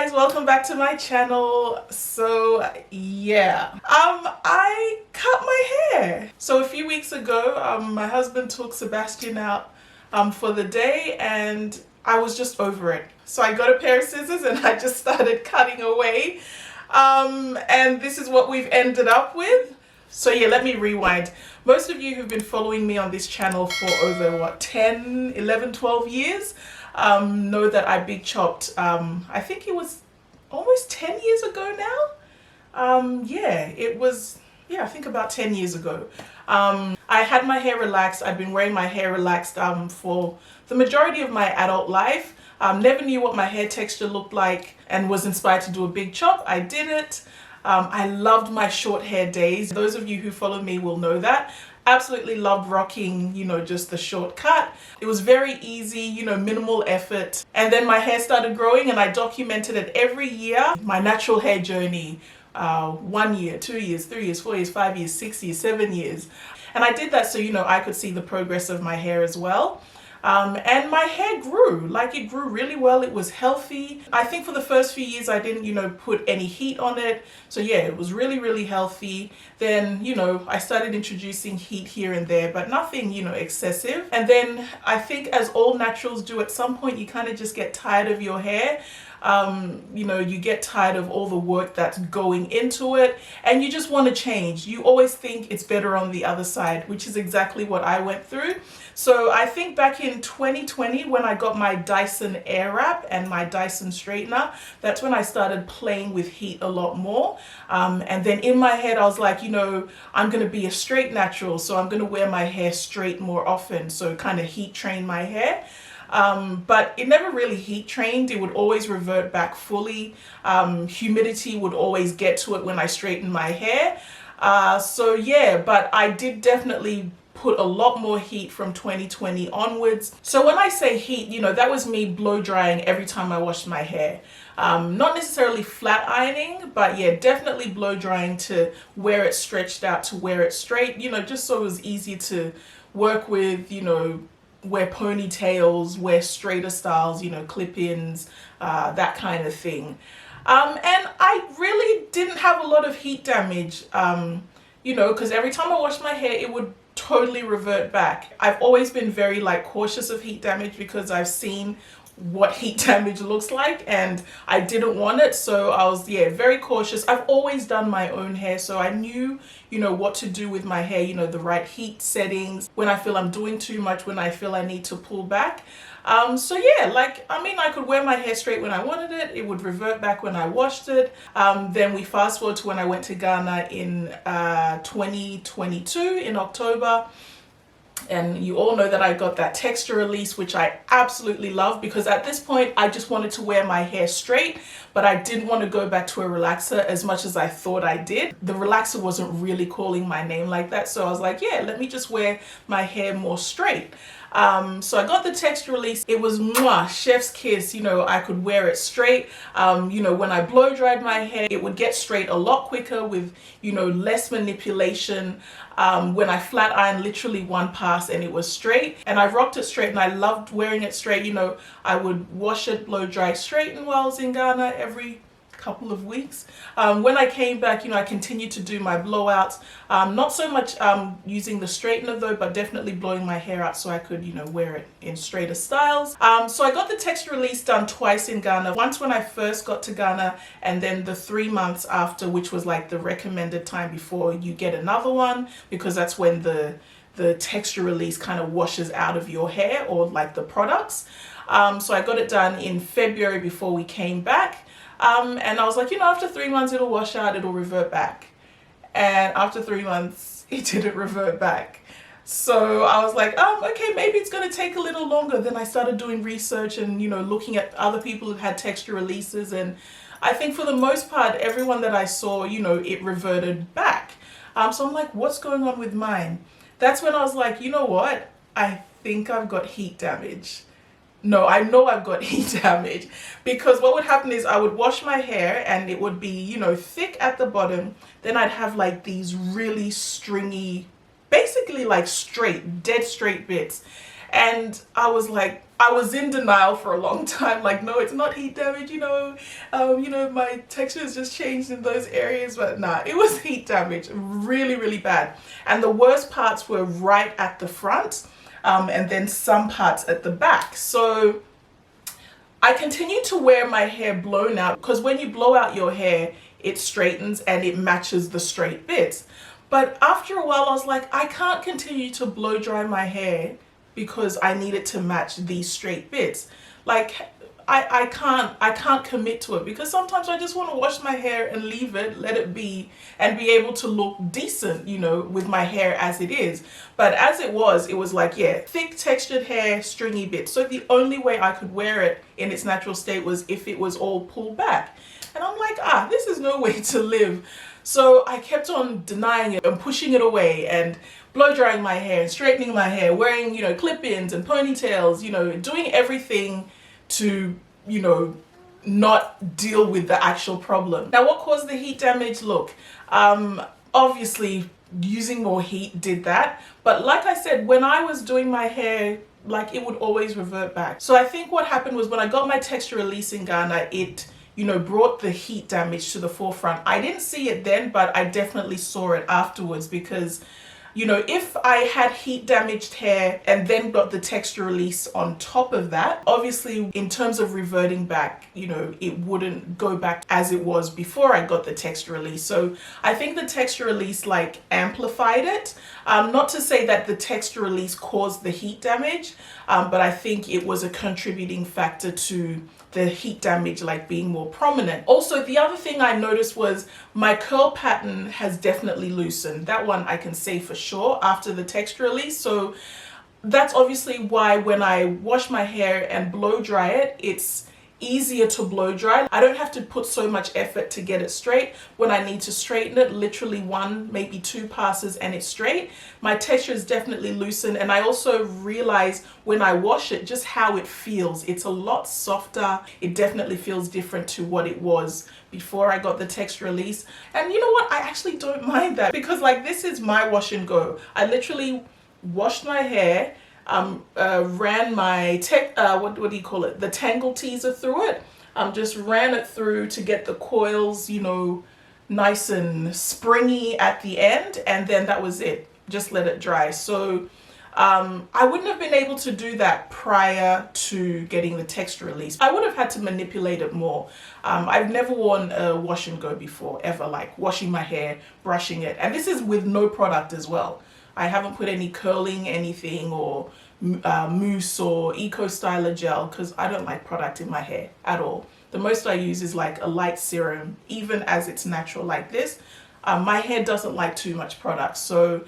guys, welcome back to my channel. So yeah, I cut my hair. So a few weeks ago, my husband took Sebastian out for the day and I was just over it. So I got a pair of scissors and I just started cutting away. And this is what we've ended up with. So yeah, let me rewind. Most of you who've been following me on this channel for over what, 10, 11, 12 years know that I big chopped, I think it was almost 10 years ago now. I think about 10 years ago. I had my hair relaxed. I'd been wearing my hair relaxed for the majority of my adult life. Never knew what my hair texture looked like and was inspired to do a big chop. I did it. I loved my short hair days. Those of you who follow me will know that. Absolutely loved rocking, just the short cut. It was very easy, minimal effort. And then my hair started growing and I documented it every year. My natural hair journey, 1 year, 2 years, 3 years, 4 years, 5 years, 6 years, 7 years. And I did that so, I could see the progress of my hair as well. And my hair grew, it grew really well. It was healthy. I think for the first few years I didn't, put any heat on it. So yeah, it was really, really healthy. Then, I started introducing heat here and there, but nothing, excessive. And then I think as all naturals do, at some point you kind of just get tired of your hair. You get tired of all the work that's going into it and you just want to change. You always think it's better on the other side, which is exactly what I went through. So I think back in 2020 when I got my Dyson Airwrap and my Dyson straightener, that's when I started playing with heat a lot more. And then in my head I was like, I'm going to be a straight natural, so I'm going to wear my hair straight more often, so kind of heat train my hair. But it never really heat trained. It would always revert back fully. Humidity would always get to it when I straightened my hair. So yeah, but I did definitely put a lot more heat from 2020 onwards. So when I say heat, that was me blow drying every time I washed my hair. Not necessarily flat ironing, but yeah, definitely blow drying to where it stretched out, to where it's straight, just so it was easy to work with, wear ponytails, wear straighter styles, clip-ins, that kind of thing. And I really didn't have a lot of heat damage, because every time I washed my hair, it would totally revert back. I've always been very cautious of heat damage because I've seen what heat damage looks like and I didn't want it, so I was very cautious. I've always done my own hair, so I knew what to do with my hair, the right heat settings, when I feel I'm doing too much, when I feel I need to pull back. So yeah, I could wear my hair straight when I wanted it. It would revert back when I washed it. Then we fast forward to when I went to Ghana in 2022 in October. And you all know that I got that texture release, which I absolutely love, because at this point I just wanted to wear my hair straight, but I didn't want to go back to a relaxer as much as I thought I did. The relaxer wasn't really calling my name like that, so I was like, yeah, let me just wear my hair more straight. So I got the texture release. It was mwah, chef's kiss. I could wear it straight. When I blow dried my hair, it would get straight a lot quicker with, less manipulation. When I flat ironed, literally one pass and it was straight, and I rocked it straight and I loved wearing it straight. I would wash it, blow dry, straighten while I was in Ghana every couple of weeks. When I came back, I continued to do my blowouts. Not so much using the straightener though, but definitely blowing my hair out so I could, wear it in straighter styles. So I got the texture release done twice in Ghana. Once when I first got to Ghana, and then the 3 months after, which was the recommended time before you get another one, because that's when the texture release kind of washes out of your hair, or the products. So I got it done in February before we came back. And I was like, after 3 months it'll wash out, it'll revert back. And after 3 months it didn't revert back. So I was like, okay, maybe it's going to take a little longer. Then I started doing research and, looking at other people who had texture releases. And I think for the most part, everyone that I saw, it reverted back. So I'm like, what's going on with mine? That's when I was like, you know what? I think I've got heat damage. No, I know I've got heat damage, because what would happen is I would wash my hair and it would be, thick at the bottom. Then I'd have these really stringy, basically straight, dead straight bits. And I was in denial for a long time, like, no, it's not heat damage, my texture has just changed in those areas. But nah, it was heat damage, really, really bad. And the worst parts were right at the front, and then some parts at the back. So I continued to wear my hair blown out, because when you blow out your hair, it straightens and it matches the straight bits. But after a while, I was like, I can't continue to blow dry my hair because I need it to match these straight bits. Like, I can't commit to it, because sometimes I just want to wash my hair and leave it, let it be, and be able to look decent, with my hair as it is. But as it was like, yeah, thick textured hair, stringy bits. So the only way I could wear it in its natural state was if it was all pulled back. And I'm like, this is no way to live. So I kept on denying it and pushing it away and blow drying my hair and straightening my hair, wearing, clip-ins and ponytails, doing everything to, not deal with the actual problem. Now, what caused the heat damage? Look, obviously using more heat did that. But like I said, when I was doing my hair, like, it would always revert back. So I think what happened was when I got my texture releasing gun, it brought the heat damage to the forefront. I didn't see it then, but I definitely saw it afterwards, because if I had heat damaged hair and then got the texture release on top of that, obviously in terms of reverting back, it wouldn't go back as it was before I got the texture release. So I think the texture release like amplified it. Not to say that the texture release caused the heat damage, but I think it was a contributing factor to the heat damage like being more prominent. Also, the other thing I noticed was my curl pattern has definitely loosened. That one I can say for sure after the texture release. So that's obviously why when I wash my hair and blow dry it, it's easier to blow dry. I don't have to put so much effort to get it straight. When I need to straighten it, literally 1, maybe 2 passes and it's straight. My texture is definitely loosened, and I also realize when I wash it just how it feels. It's a lot softer. It definitely feels different to what it was before I got the texture release. And you know what? I actually don't mind that, because like, this is my wash and go. I literally washed my hair, ran my the tangle teaser through it. Just ran it through to get the coils, nice and springy at the end, and then that was it. Just let it dry. So I wouldn't have been able to do that prior to getting the texture release. I would have had to manipulate it more. I've never worn a wash and go before, ever, like washing my hair, brushing it, and this is with no product as well. I haven't put any curling anything or mousse or eco styler gel, because I don't like product in my hair at all. The most I use is like a light serum, even as it's natural like this. My hair doesn't like too much product. So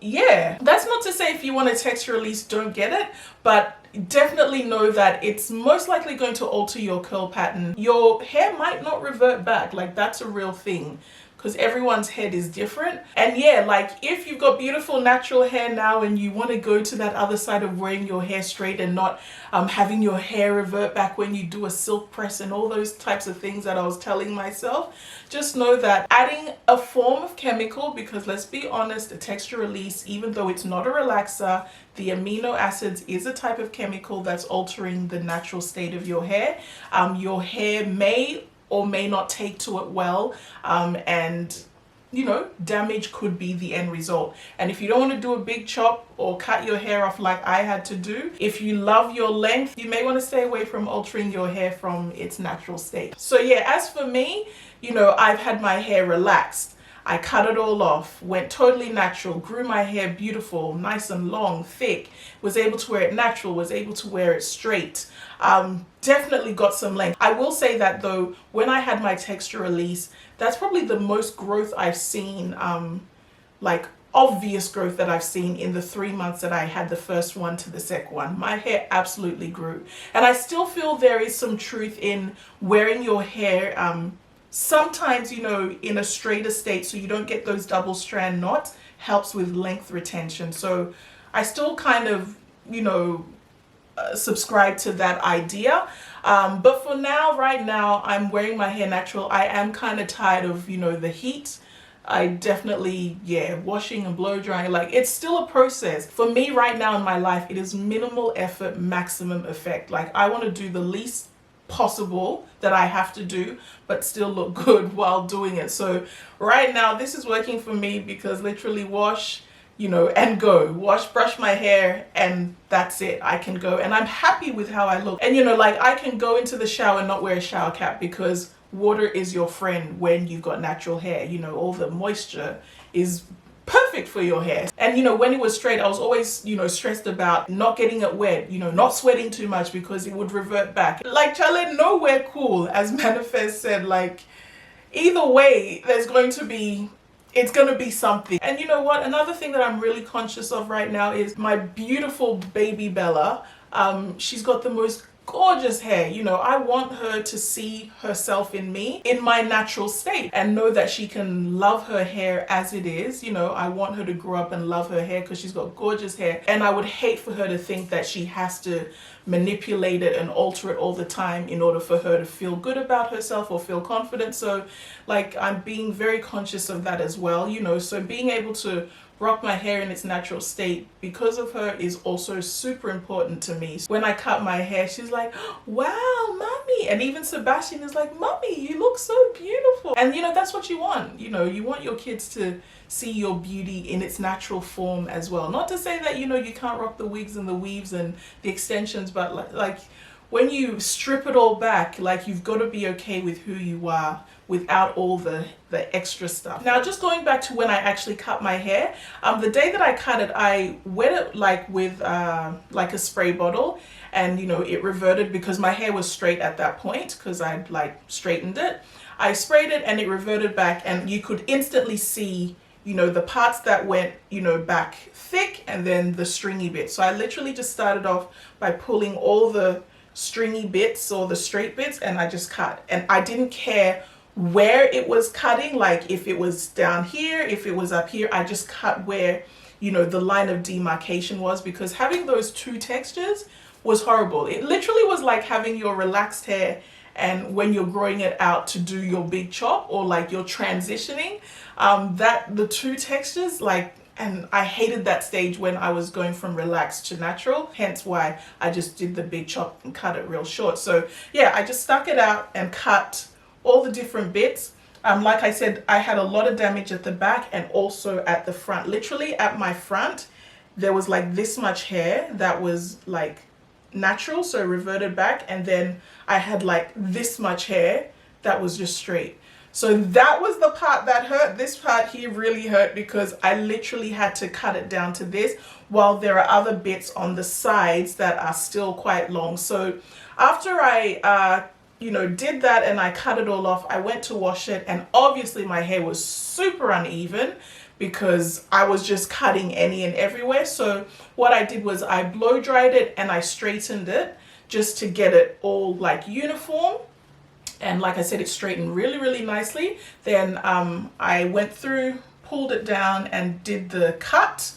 yeah, that's not to say if you want a texture release, don't get it, but definitely know that it's most likely going to alter your curl pattern. Your hair might not revert back, like that's a real thing, because everyone's head is different. And yeah, like if you've got beautiful natural hair now and you want to go to that other side of wearing your hair straight and not having your hair revert back when you do a silk press and all those types of things that I was telling myself, just know that adding a form of chemical, because let's be honest, a texture release, even though it's not a relaxer, the amino acids is a type of chemical that's altering the natural state of your hair. Your hair may or may not take to it well, and damage could be the end result. And if you don't want to do a big chop or cut your hair off like I had to do, if you love your length, you may want to stay away from altering your hair from its natural state. So yeah, as for me, I've had my hair relaxed. I cut it all off, went totally natural, grew my hair beautiful, nice and long, thick, was able to wear it natural, was able to wear it straight. Definitely got some length. I will say that though, when I had my texture release, that's probably the most growth I've seen, like obvious growth that I've seen in the 3 months that I had the first one to the second one. My hair absolutely grew. And I still feel there is some truth in wearing your hair sometimes, in a straighter state, so you don't get those double strand knots, helps with length retention. So I still kind of, subscribe to that idea. But for now, right now, I'm wearing my hair natural. I am kind of tired of, the heat. I definitely, yeah, washing and blow drying, like it's still a process. For me right now in my life, it is minimal effort, maximum effect. Like I want to do the least possible that I have to do, but still look good while doing it. So right now this is working for me because literally wash, you know, and go. Wash, brush my hair, and that's it. I can go and I'm happy with how I look. And you know, like I can go into the shower and not wear a shower cap because water is your friend when you've got natural hair. You know, all the moisture is perfect for your hair. And you know, when it was straight, I was always, you know, stressed about not getting it wet, you know, not sweating too much because it would revert back. Like Chale, nowhere cool, as Manifest said, like either way, there's going to be, it's gonna be something. And you know what? Another thing that I'm really conscious of right now is my beautiful baby Bella. She's got the most gorgeous hair. You know, I want her to see herself in me in my natural state and know that she can love her hair as it is. You know, I want her to grow up and love her hair because she's got gorgeous hair, and I would hate for her to think that she has to manipulate it and alter it all the time in order for her to feel good about herself or feel confident. So like I'm being very conscious of that as well, you know. So being able to rock my hair in its natural state because of her is also super important to me. When I cut my hair, she's like, wow, mommy. And even Sebastian is like, mommy, you look so beautiful. And you know, that's what you want. You know, you want your kids to see your beauty in its natural form as well. Not to say that, you know, you can't rock the wigs and the weaves and the extensions, but like when you strip it all back, like you've got to be okay with who you are without all the extra stuff. Now, just going back to when I actually cut my hair, the day that I cut it, I wet it like with like a spray bottle, and you know, it reverted because my hair was straight at that point because I'd like straightened it. I sprayed it and it reverted back, and you could instantly see, you know, the parts that went, you know, back thick and then the stringy bits. So I literally just started off by pulling all the stringy bits or the straight bits, and I just cut. And I didn't care where it was cutting, like if it was down here, if it was up here, I just cut where, you know, the line of demarcation was, because having those two textures was horrible. It literally was like having your relaxed hair and when you're growing it out to do your big chop or like you're transitioning, that the two textures, like, and I hated that stage when I was going from relaxed to natural, hence why I just did the big chop and cut it real short. So yeah, I just stuck it out and cut all the different bits. Like I said, I had a lot of damage at the back and also at the front. Literally at my front, there was like this much hair that was like natural, so reverted back, and then I had like this much hair that was just straight. So that was the part that hurt. This part here really hurt because I literally had to cut it down to this, while there are other bits on the sides that are still quite long. So after I you know, did that and I cut it all off, I went to wash it, and obviously my hair was super uneven because I was just cutting any and everywhere. So what I did was I blow dried it and I straightened it just to get it all like uniform. And like I said, it straightened really, really nicely. Then I went through, pulled it down and did the cut,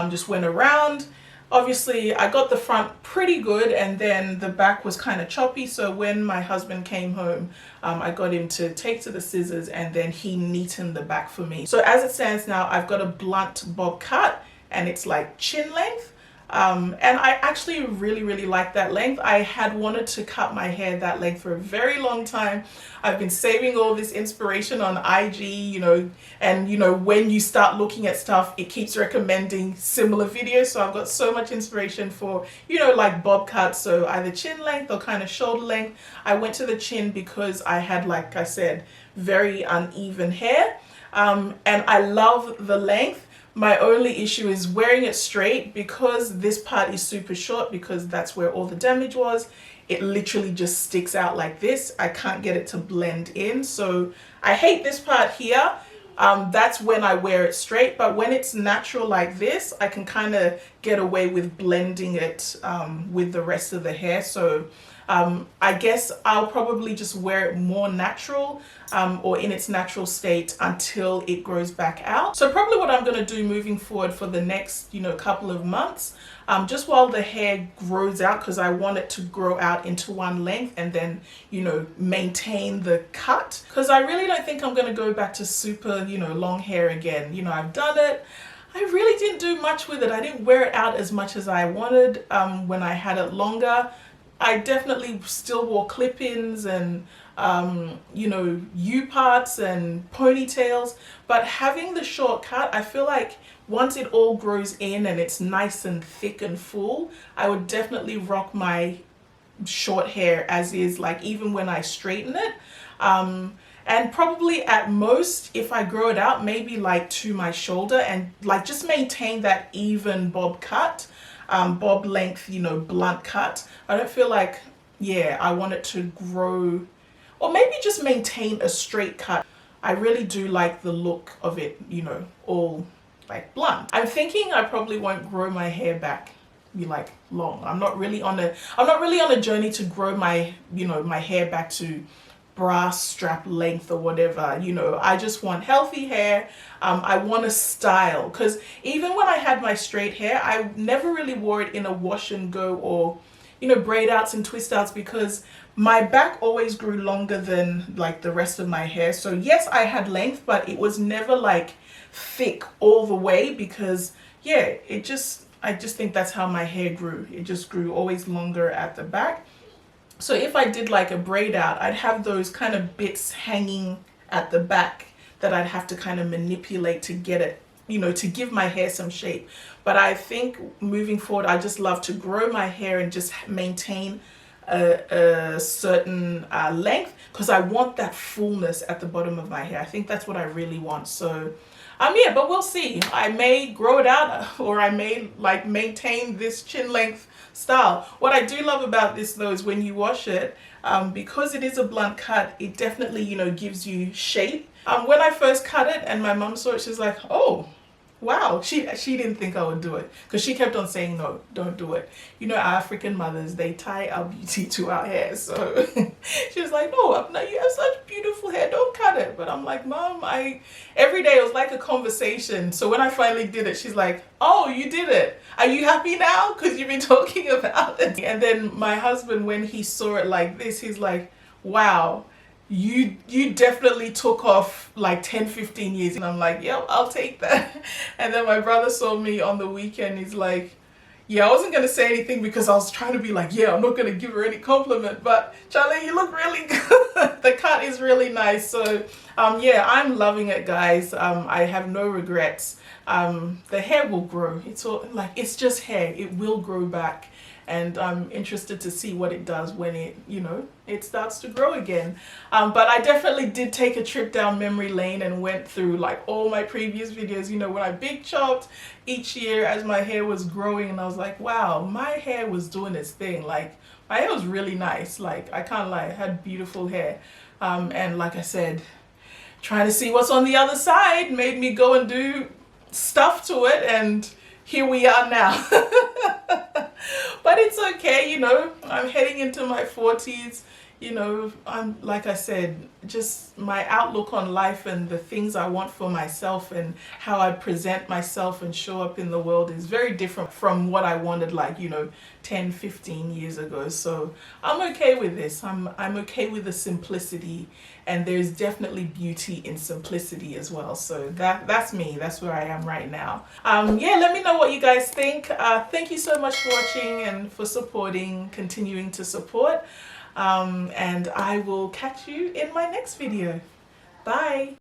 just went around. Obviously, I got the front pretty good, and then the back was kind of choppy. So when my husband came home, I got him to take to the scissors, and then he neatened the back for me. So as it stands now, I've got a blunt bob cut, and it's like chin length. And I actually really, really like that length. I had wanted to cut my hair that length for a very long time. I've been saving all this inspiration on IG, you know, and you know, when you start looking at stuff, it keeps recommending similar videos. So I've got so much inspiration for, you know, like bob cuts, so either chin length or kind of shoulder length. I went to the chin because I had, like I said, very uneven hair. And I love the length. My only issue is wearing it straight, because this part is super short, because that's where all the damage was. It literally just sticks out like this. I can't get it to blend in. So I hate this part here. That's when I wear it straight. But when it's natural like this, I can kind of get away with blending it with the rest of the hair. So I guess I'll probably just wear it more natural or in its natural state until it grows back out. So probably what I'm going to do moving forward for the next, couple of months, just while the hair grows out, because I want it to grow out into one length and then, maintain the cut. Because I really don't think I'm going to go back to super, long hair again. I've done it. I really didn't do much with it. I didn't wear it out as much as I wanted when I had it longer. I definitely still wore clip-ins and U-parts and ponytails, but having the short cut, I feel like once it all grows in and it's nice and thick and full, I would definitely rock my short hair as is, like even when I straighten it. And probably at most, if I grow it out, maybe like to my shoulder and like just maintain that even bob cut. Bob length, blunt cut. I don't feel like, I want it to grow, or maybe just maintain a straight cut. I really do like the look of it, all like blunt. I'm thinking I probably won't grow my hair back, be like long. I'm not really on a journey to grow my, my hair back to brass strap length or whatever. I just want healthy hair. I want a style, because even when I had my straight hair, I never really wore it in a wash and go or braid outs and twist outs, because my back always grew longer than like the rest of my hair. So yes, I had length, but it was never like thick all the way, because I just think that's how my hair grew. It just grew always longer at the back. So if I did like a braid out, I'd have those kind of bits hanging at the back that I'd have to kind of manipulate to get it, to give my hair some shape. But I think moving forward, I just love to grow my hair and just maintain a certain length, because I want that fullness at the bottom of my hair. I think that's what I really want. So but we'll see. I may grow it out, or I may like maintain this chin length style. What I do love about this though is when you wash it, because it is a blunt cut, it definitely, gives you shape. When I first cut it and my mom saw it, she's like, oh, wow. She didn't think I would do it, because she kept on saying, no, don't do it. Our African mothers, they tie our beauty to our hair. So she was like, no, you have such beautiful hair, don't cut it. But I'm like, Mom, every day it was like a conversation. So when I finally did it, she's like, oh, you did it. Are you happy now? Because you've been talking about it. And then my husband, when he saw it like this, he's like, wow, you definitely took off like 10-15 years. And I'm like, yep, I'll take that. And then my brother saw me on the weekend. He's like, I wasn't going to say anything because I was trying to be like, I'm not going to give her any compliment, but Charlie, you look really good. The cut is really nice. So I'm loving it, guys. I have no regrets. The hair will grow. It's just hair. It will grow back. And I'm interested to see what it does when it starts to grow again. But I definitely did take a trip down memory lane and went through like all my previous videos, when I big chopped each year as my hair was growing, and I was like, wow, my hair was doing its thing. Like my hair was really nice. Like I can't lie, I had beautiful hair. And like I said, trying to see what's on the other side made me go and do stuff to it, and here we are now. But it's okay, I'm heading into my 40s. I'm, like I said, just my outlook on life and the things I want for myself and how I present myself and show up in the world is very different from what I wanted like, 10-15 years ago. So I'm okay with this. I'm okay with the simplicity, and there's definitely beauty in simplicity as well. So that's me. That's where I am right now. Let me know what you guys think. Thank you so much for watching and for supporting, continuing to support. And I will catch you in my next video. Bye.